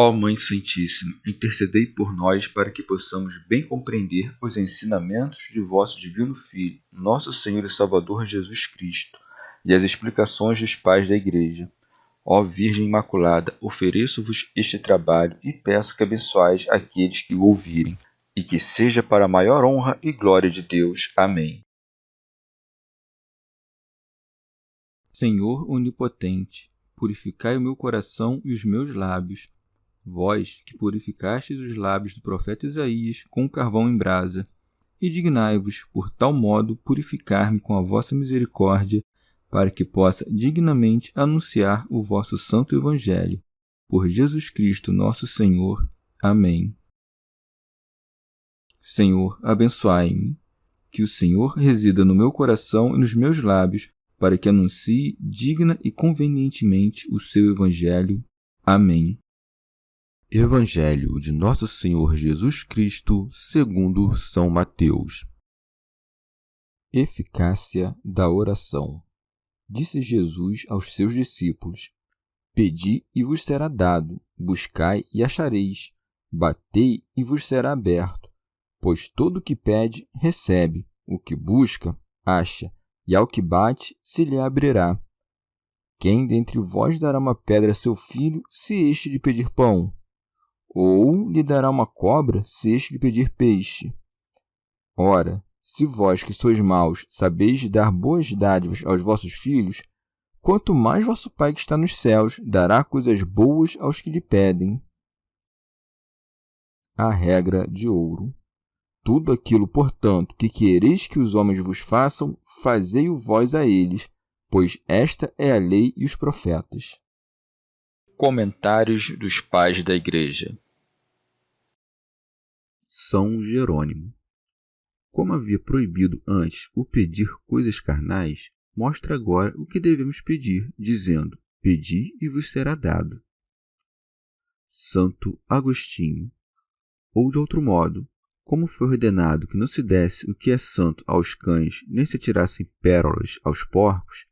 Ó Mãe Santíssima, intercedei por nós para que possamos bem compreender os ensinamentos de vosso Divino Filho, nosso Senhor e Salvador Jesus Cristo, e as explicações dos pais da Igreja. Ó Virgem Imaculada, ofereço-vos este trabalho e peço que abençoais aqueles que o ouvirem, e que seja para a maior honra e glória de Deus. Amém. Senhor onipotente, purificai o meu coração e os meus lábios. Vós, que purificastes os lábios do profeta Isaías com carvão em brasa, e dignai-vos, por tal modo, purificar-me com a vossa misericórdia, para que possa dignamente anunciar o vosso santo Evangelho. Por Jesus Cristo, nosso Senhor. Amém. Senhor, abençoai-me. Que o Senhor resida no meu coração e nos meus lábios, para que anuncie digna e convenientemente o seu Evangelho. Amém. Evangelho de Nosso Senhor Jesus Cristo, segundo São Mateus. Eficácia da oração. Disse Jesus aos seus discípulos: Pedi e vos será dado, buscai e achareis, batei e vos será aberto. Pois todo o que pede, recebe, o que busca, acha, e ao que bate, se lhe abrirá. Quem dentre vós dará uma pedra a seu filho, se este lhe pedir pão? Ou lhe dará uma cobra, se este lhe pedir peixe? Ora, se vós que sois maus sabeis dar boas dádivas aos vossos filhos, quanto mais vosso Pai que está nos céus dará coisas boas aos que lhe pedem. A regra de ouro. Tudo aquilo, portanto, que quereis que os homens vos façam, fazei-o vós a eles, pois esta é a lei e os profetas. Comentários dos Pais da Igreja. São Jerônimo. Como havia proibido antes o pedir coisas carnais, mostra agora o que devemos pedir, dizendo: Pedi e vos será dado. Santo Agostinho. Ou de outro modo, como foi ordenado que não se desse o que é santo aos cães, nem se tirassem pérolas aos porcos,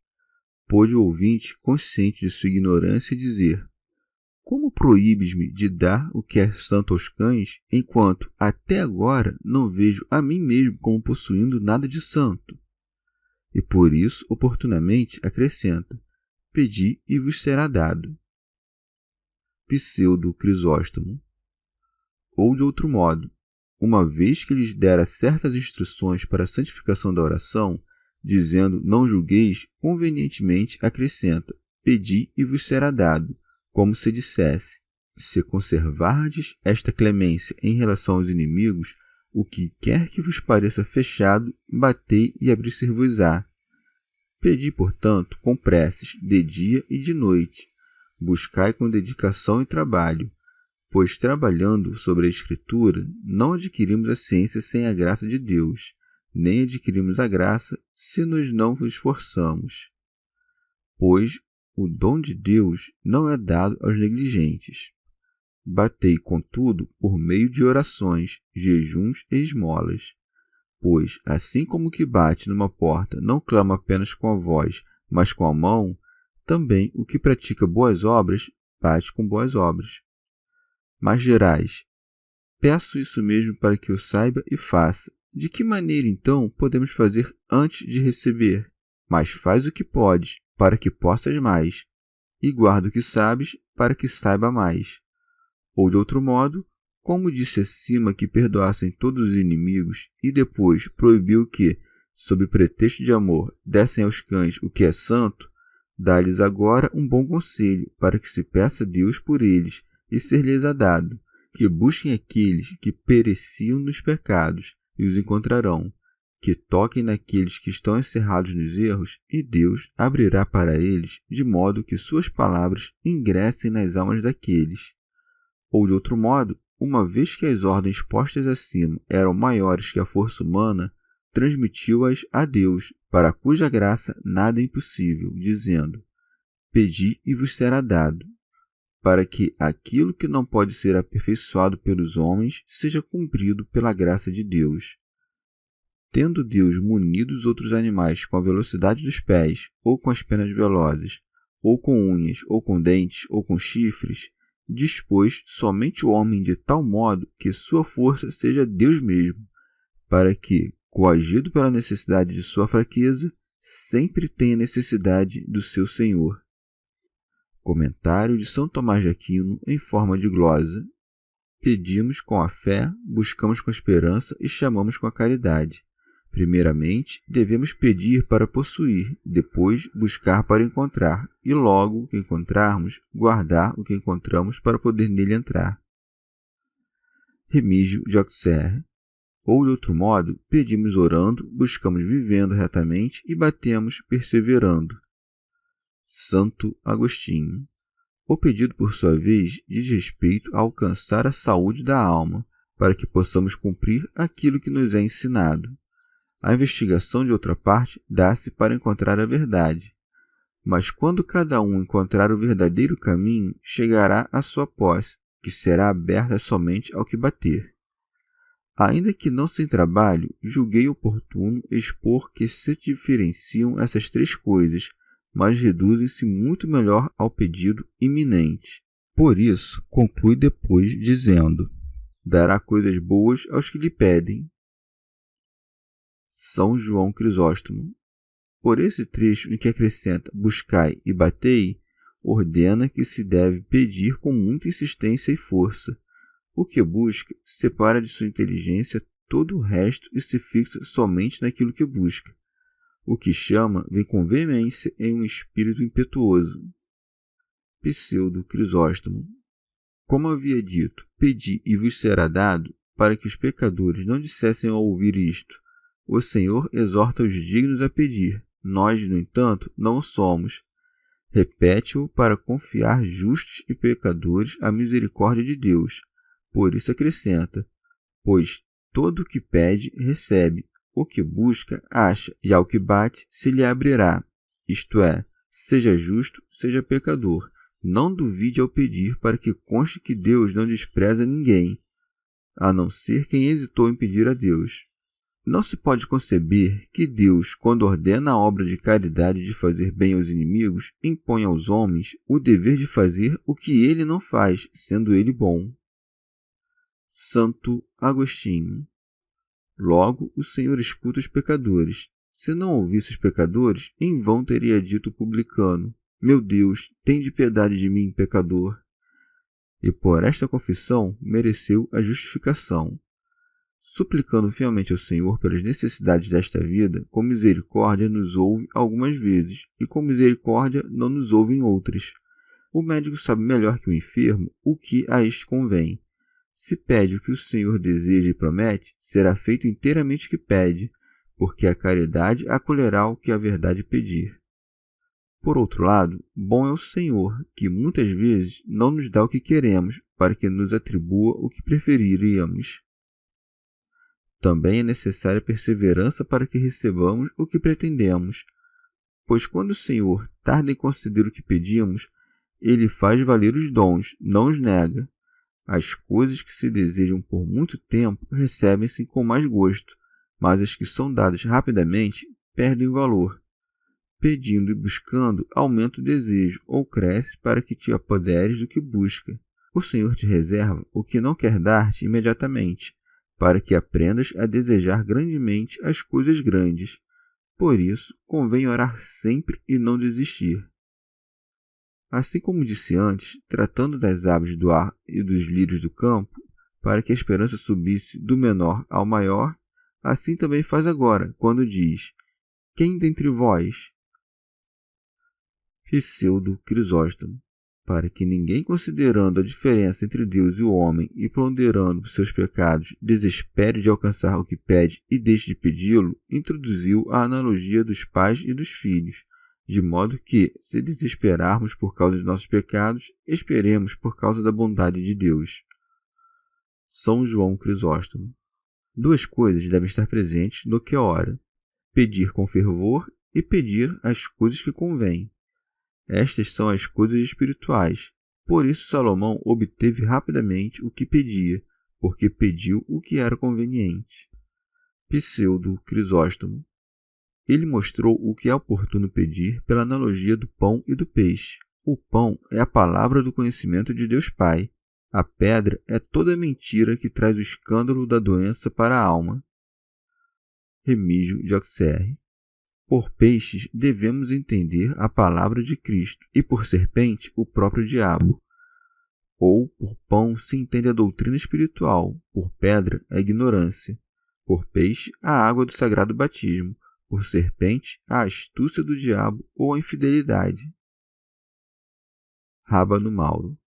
pôde o ouvinte, consciente de sua ignorância, dizer: Como proíbes-me de dar o que é santo aos cães, enquanto até agora não vejo a mim mesmo como possuindo nada de santo? E por isso, oportunamente, acrescenta: Pedi e vos será dado. Pseudo Crisóstomo. Ou de outro modo, uma vez que lhes dera certas instruções para a santificação da oração, dizendo: Não julgueis, convenientemente acrescenta: Pedi e vos será dado, como se dissesse: Se conservardes esta clemência em relação aos inimigos, o que quer que vos pareça fechado, batei e abrir-se-vos-á. Pedi, portanto, com preces, de dia e de noite. Buscai com dedicação e trabalho, pois trabalhando sobre a Escritura, não adquirimos a ciência sem a graça de Deus, nem adquirimos a graça se nos não esforçamos. Pois o dom de Deus não é dado aos negligentes. Batei, contudo, por meio de orações, jejuns e esmolas. Pois, assim como o que bate numa porta não clama apenas com a voz, mas com a mão, também o que pratica boas obras bate com boas obras. Mas gerais, peço isso mesmo para que o saiba e faça. De que maneira, então, podemos fazer antes de receber? Mas faz o que podes, para que possas mais, e guarda o que sabes, para que saiba mais. Ou de outro modo, como disse acima que perdoassem todos os inimigos, e depois proibiu que, sob pretexto de amor, dessem aos cães o que é santo, dá-lhes agora um bom conselho, para que se peça a Deus por eles, e ser-lhes-á dado, que busquem aqueles que pereciam nos pecados, e os encontrarão, que toquem naqueles que estão encerrados nos erros, e Deus abrirá para eles, de modo que suas palavras ingressem nas almas daqueles. Ou de outro modo, uma vez que as ordens postas acima eram maiores que a força humana, transmitiu-as a Deus, para cuja graça nada é impossível, dizendo: Pedi e vos será dado, para que aquilo que não pode ser aperfeiçoado pelos homens seja cumprido pela graça de Deus. Tendo Deus munido os outros animais com a velocidade dos pés, ou com as penas velozes, ou com unhas, ou com dentes, ou com chifres, dispôs somente o homem de tal modo que sua força seja Deus mesmo, para que, coagido pela necessidade de sua fraqueza, sempre tenha necessidade do seu Senhor. Comentário de São Tomás de Aquino em forma de glosa. Pedimos com a fé, buscamos com a esperança e chamamos com a caridade. Primeiramente, devemos pedir para possuir, depois buscar para encontrar, e logo que encontrarmos, guardar o que encontramos para poder nele entrar. Remígio de Auxerre. Ou, de outro modo, pedimos orando, buscamos vivendo retamente e batemos perseverando. Santo Agostinho. O pedido, por sua vez, diz respeito a alcançar a saúde da alma, para que possamos cumprir aquilo que nos é ensinado. A investigação, de outra parte, dá-se para encontrar a verdade. Mas quando cada um encontrar o verdadeiro caminho, chegará à sua posse, que será aberta somente ao que bater. Ainda que não sem trabalho, julguei oportuno expor que se diferenciam essas três coisas, mas reduzem-se muito melhor ao pedido iminente. Por isso, conclui depois dizendo: dará coisas boas aos que lhe pedem. São João Crisóstomo. Por esse trecho em que acrescenta buscai e batei, ordena que se deve pedir com muita insistência e força. O que busca separa de sua inteligência todo o resto e se fixa somente naquilo que busca. O que chama vem com veemência em um espírito impetuoso. Pseudo Crisóstomo. Como havia dito, pedi e vos será dado, para que os pecadores não dissessem ao ouvir isto: o Senhor exorta os dignos a pedir, nós, no entanto, não o somos. Repete-o para confiar justos e pecadores à misericórdia de Deus. Por isso acrescenta: pois todo o que pede, recebe. O que busca, acha, e ao que bate, se lhe abrirá. Isto é, seja justo, seja pecador. Não duvide ao pedir, para que conste que Deus não despreza ninguém, a não ser quem hesitou em pedir a Deus. Não se pode conceber que Deus, quando ordena a obra de caridade de fazer bem aos inimigos, impõe aos homens o dever de fazer o que ele não faz, sendo ele bom. Santo Agostinho. Logo, o Senhor escuta os pecadores. Se não ouvisse os pecadores, em vão teria dito o publicano: meu Deus, tende piedade de mim, pecador. E por esta confissão mereceu a justificação. Suplicando fielmente ao Senhor pelas necessidades desta vida, com misericórdia nos ouve algumas vezes, e com misericórdia não nos ouve em outras. O médico sabe melhor que o enfermo o que a este convém. Se pede o que o Senhor deseja e promete, será feito inteiramente o que pede, porque a caridade acolherá o que a verdade pedir. Por outro lado, bom é o Senhor, que muitas vezes não nos dá o que queremos, para que nos atribua o que preferiríamos. Também é necessária perseverança para que recebamos o que pretendemos, pois quando o Senhor tarda em conceder o que pedimos, Ele faz valer os dons, não os nega. As coisas que se desejam por muito tempo recebem-se com mais gosto, mas as que são dadas rapidamente perdem valor. Pedindo e buscando, aumenta o desejo ou cresce para que te apoderes do que busca. O Senhor te reserva o que não quer dar-te imediatamente, para que aprendas a desejar grandemente as coisas grandes. Por isso, convém orar sempre e não desistir. Assim como disse antes, tratando das aves do ar e dos lírios do campo, para que a esperança subisse do menor ao maior, assim também faz agora, quando diz: quem dentre vós? Pseudo Crisóstomo. Para que ninguém, considerando a diferença entre Deus e o homem e ponderando seus pecados, desespere de alcançar o que pede e deixe de pedi-lo, introduziu a analogia dos pais e dos filhos, de modo que, se desesperarmos por causa de nossos pecados, esperemos por causa da bondade de Deus. São João Crisóstomo. Duas coisas devem estar presentes no que ora: pedir com fervor e pedir as coisas que convêm. Estas são as coisas espirituais. Por isso Salomão obteve rapidamente o que pedia, porque pediu o que era conveniente. Pseudo Crisóstomo. Ele mostrou o que é oportuno pedir pela analogia do pão e do peixe. O pão é a palavra do conhecimento de Deus Pai. A pedra é toda mentira que traz o escândalo da doença para a alma. Remígio de Auxerre. Por peixes devemos entender a palavra de Cristo, e por serpente o próprio diabo. Ou por pão se entende a doutrina espiritual, por pedra a ignorância, por peixe a água do sagrado batismo, por serpente a astúcia do diabo ou a infidelidade. Rábano Mauro.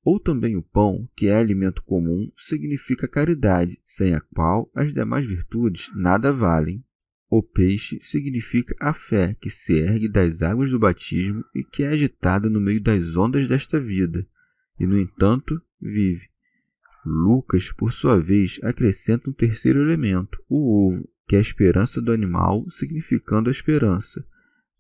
Ou também o pão, que é alimento comum, significa caridade, sem a qual as demais virtudes nada valem. O peixe significa a fé que se ergue das águas do batismo e que é agitada no meio das ondas desta vida, e, no entanto, vive. Lucas, por sua vez, acrescenta um terceiro elemento, o ovo, que é a esperança do animal, significando a esperança.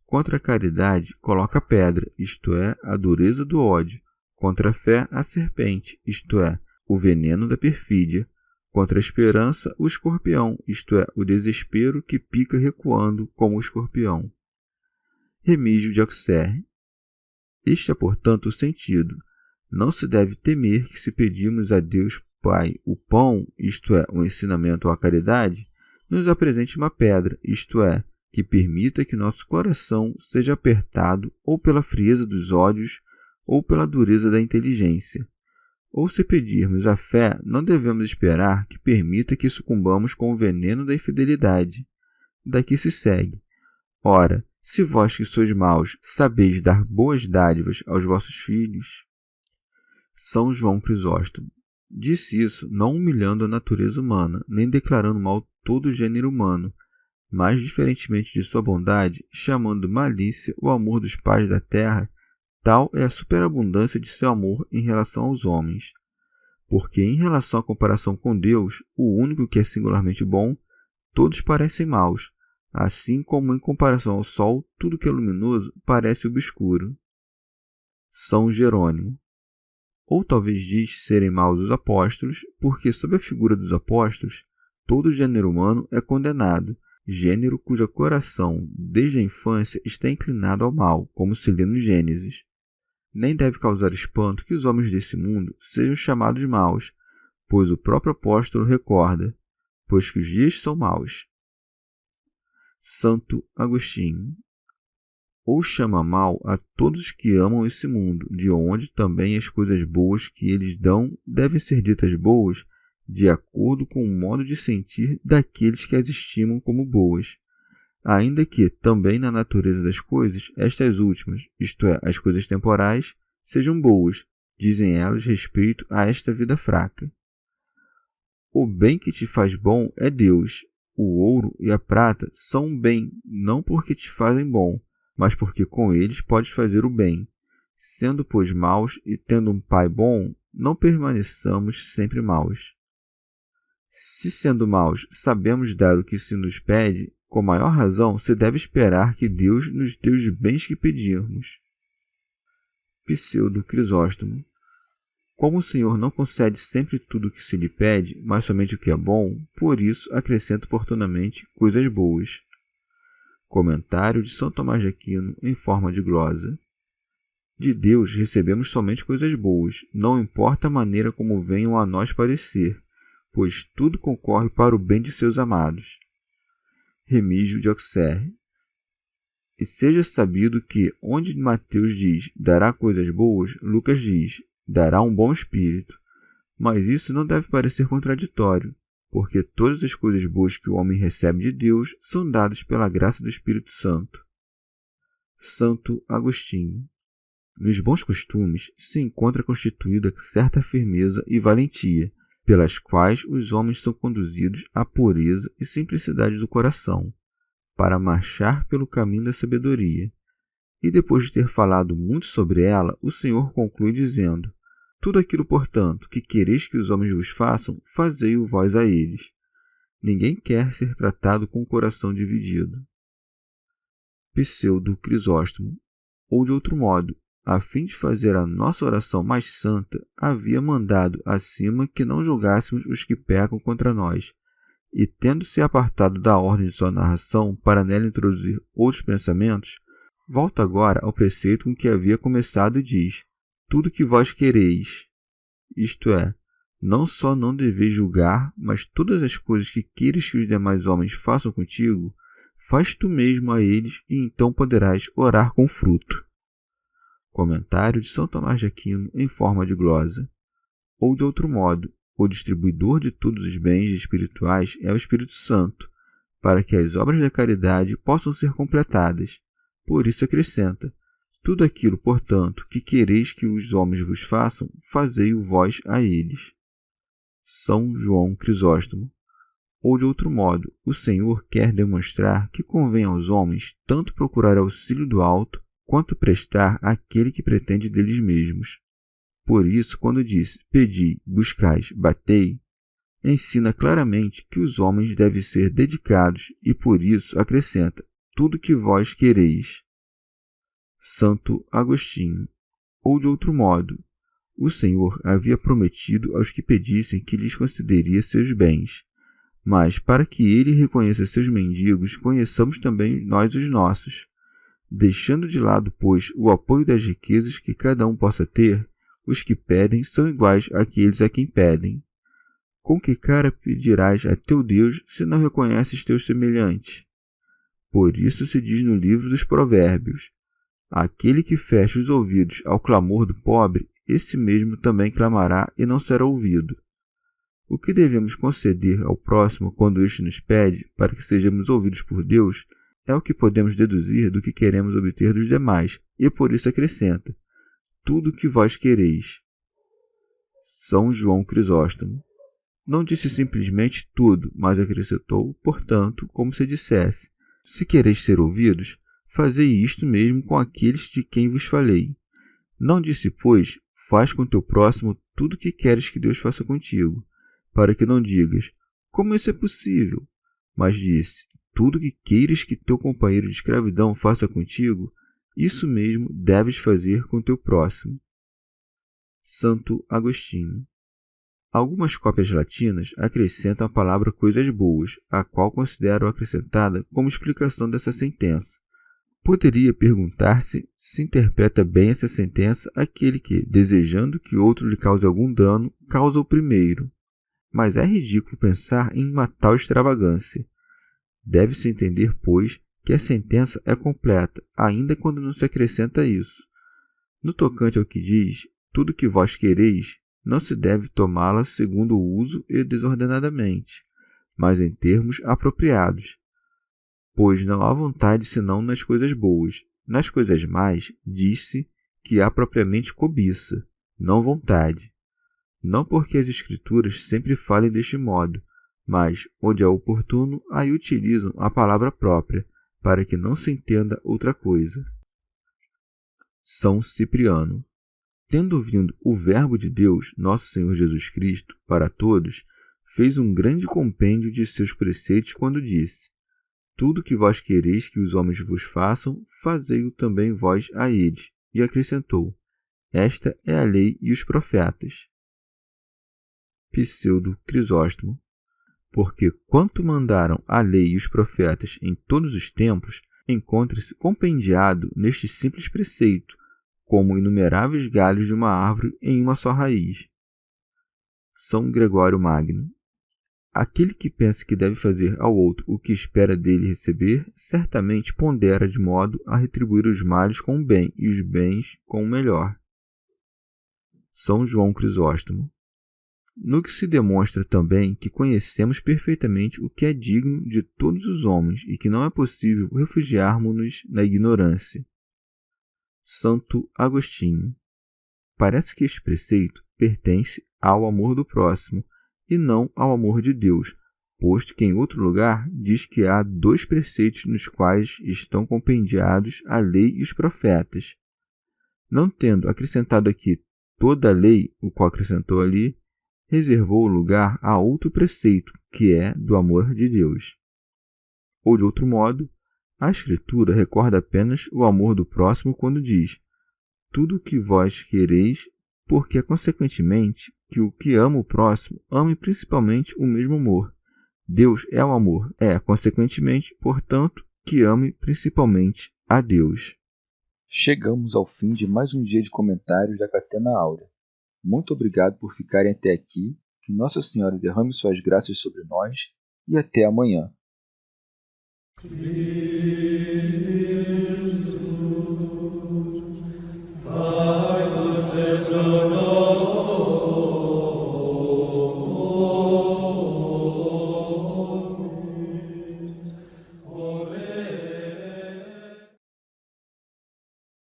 Contra a caridade, coloca a pedra, isto é, a dureza do ódio. Contra a fé, a serpente, isto é, o veneno da perfídia. Contra a esperança, o escorpião, isto é, o desespero que pica recuando como o escorpião. Remígio de Auxerre. Este é, portanto, o sentido. Não se deve temer que, se pedimos a Deus Pai o pão, isto é, o ensinamento ou a caridade, nos apresente uma pedra, isto é, que permita que nosso coração seja apertado ou pela frieza dos ódios ou pela dureza da inteligência. Ou se pedirmos a fé, não devemos esperar que permita que sucumbamos com o veneno da infidelidade. Daqui se segue. Ora, se vós que sois maus sabeis dar boas dádivas aos vossos filhos... São João Crisóstomo. Disse isso não humilhando a natureza humana, nem declarando mal todo o gênero humano, mas, diferentemente de sua bondade, chamando malícia o amor dos pais da terra. Tal é a superabundância de seu amor em relação aos homens. Porque, em relação à comparação com Deus, o único que é singularmente bom, todos parecem maus, assim como em comparação ao sol, tudo que é luminoso parece obscuro. São Jerônimo. Ou talvez diz serem maus os apóstolos, porque, sob a figura dos apóstolos, todo o gênero humano é condenado, gênero cujo coração, desde a infância, está inclinado ao mal, como se lê no Gênesis. Nem deve causar espanto que os homens desse mundo sejam chamados maus, pois o próprio apóstolo recorda, pois que os dias são maus. Santo Agostinho. Ou chama mal a todos os que amam esse mundo, de onde também as coisas boas que eles dão devem ser ditas boas, de acordo com o modo de sentir daqueles que as estimam como boas. Ainda que, também na natureza das coisas, estas últimas, isto é, as coisas temporais, sejam boas, dizem elas respeito a esta vida fraca. O bem que te faz bom é Deus. O ouro e a prata são um bem, não porque te fazem bom, mas porque com eles podes fazer o bem. Sendo, pois, maus e tendo um Pai bom, não permaneçamos sempre maus. Se, sendo maus, sabemos dar o que se nos pede, com maior razão se deve esperar que Deus nos dê os bens que pedirmos. Pseudo Crisóstomo. Como o Senhor não concede sempre tudo o que se lhe pede, mas somente o que é bom, por isso acrescenta oportunamente coisas boas. Comentário de São Tomás de Aquino em forma de glosa. De Deus recebemos somente coisas boas, não importa a maneira como venham a nós parecer, pois tudo concorre para o bem de seus amados. Remígio de Auxerre. E seja sabido que, onde Mateus diz, dará coisas boas, Lucas diz, dará um bom espírito. Mas isso não deve parecer contraditório, porque todas as coisas boas que o homem recebe de Deus são dadas pela graça do Espírito Santo. Santo Agostinho. Nos bons costumes se encontra constituída certa firmeza e valentia, pelas quais os homens são conduzidos à pureza e simplicidade do coração, para marchar pelo caminho da sabedoria. E depois de ter falado muito sobre ela, o Senhor conclui dizendo: tudo aquilo, portanto, que quereis que os homens vos façam, fazei-o vós a eles. Ninguém quer ser tratado com o coração dividido. Pseudo Crisóstomo. Ou de outro modo, a fim de fazer a nossa oração mais santa, havia mandado acima que não julgássemos os que pecam contra nós, e tendo-se apartado da ordem de sua narração para nela introduzir outros pensamentos, Volta agora ao preceito com que havia começado e diz: tudo que vós quereis, isto é, não só não deveis julgar, mas todas as coisas que queres que os demais homens façam contigo, faz tu mesmo a eles, e então poderás orar com fruto. Comentário de São Tomás de Aquino em forma de glosa. Ou de outro modo, o distribuidor de todos os bens espirituais é o Espírito Santo, para que as obras da caridade possam ser completadas. Por isso acrescenta: tudo aquilo, portanto, que quereis que os homens vos façam, fazei-o vós a eles. São João Crisóstomo. Ou de outro modo, o Senhor quer demonstrar que convém aos homens tanto procurar auxílio do alto, quanto prestar àquele que pretende deles mesmos. Por isso, quando diz: pedi, buscais, batei, ensina claramente que os homens devem ser dedicados e por isso acrescenta: tudo que vós quereis. Santo Agostinho. Ou de outro modo, o Senhor havia prometido aos que pedissem que lhes concederia seus bens, mas para que ele reconheça seus mendigos, conheçamos também nós os nossos. Deixando de lado, pois, o apoio das riquezas que cada um possa ter, os que pedem são iguais àqueles a quem pedem. Com que cara pedirás a teu Deus se não reconheces teus semelhantes? Por isso se diz no livro dos Provérbios: aquele que fecha os ouvidos ao clamor do pobre, esse mesmo também clamará e não será ouvido. O que devemos conceder ao próximo quando este nos pede para que sejamos ouvidos por Deus é o que podemos deduzir do que queremos obter dos demais, e por isso acrescenta: tudo o que vós quereis. São João Crisóstomo. Não disse simplesmente tudo, mas acrescentou, portanto, como se dissesse: se quereis ser ouvidos, fazei isto mesmo com aqueles de quem vos falei. Não disse, pois, faz com teu próximo tudo o que queres que Deus faça contigo, para que não digas: como isso é possível? Mas disse: tudo o que queires que teu companheiro de escravidão faça contigo, isso mesmo deves fazer com teu próximo. Santo Agostinho. Algumas cópias latinas acrescentam a palavra coisas boas, a qual considero acrescentada como explicação dessa sentença. Poderia perguntar-se se interpreta bem essa sentença aquele que, desejando que outro lhe cause algum dano, causa o primeiro. Mas é ridículo pensar em uma tal extravagância. Deve-se entender, pois, que a sentença é completa, ainda quando não se acrescenta isso. No tocante ao que diz: tudo que vós quereis, não se deve tomá-la segundo o uso e desordenadamente, mas em termos apropriados. Pois não há vontade senão nas coisas boas. Nas coisas más, diz-se que há propriamente cobiça, não vontade. Não porque as Escrituras sempre falem deste modo, mas, onde é oportuno, aí utilizam a palavra própria, para que não se entenda outra coisa. São Cipriano. Tendo vindo o Verbo de Deus, nosso Senhor Jesus Cristo, para todos, fez um grande compêndio de seus preceitos quando disse: tudo que vós quereis que os homens vos façam, fazei-o também vós a eles. E acrescentou: esta é a lei e os profetas. Pseudo Crisóstomo. Porque quanto mandaram a lei e os profetas em todos os tempos, encontra-se compendiado neste simples preceito, como inumeráveis galhos de uma árvore em uma só raiz. São Gregório Magno. Aquele que pensa que deve fazer ao outro o que espera dele receber, certamente pondera de modo a retribuir os males com o bem e os bens com o melhor. São João Crisóstomo. No que se demonstra também que conhecemos perfeitamente o que é digno de todos os homens e que não é possível refugiarmos-nos na ignorância. Santo Agostinho. Parece que este preceito pertence ao amor do próximo e não ao amor de Deus, posto que em outro lugar diz que há 2 preceitos nos quais estão compendiados a lei e os profetas. Não tendo acrescentado aqui toda a lei, o qual acrescentou ali, reservou o lugar a outro preceito, que é do amor de Deus. Ou de outro modo, a Escritura recorda apenas o amor do próximo quando diz: tudo o que vós quereis, porque, consequentemente, que o que ama o próximo ame principalmente o mesmo amor. Deus é o amor, consequentemente, portanto, que ame principalmente a Deus. Chegamos ao fim de mais um dia de comentários da Catena Áurea. Muito obrigado por ficarem até aqui, que Nossa Senhora derrame suas graças sobre nós e até amanhã.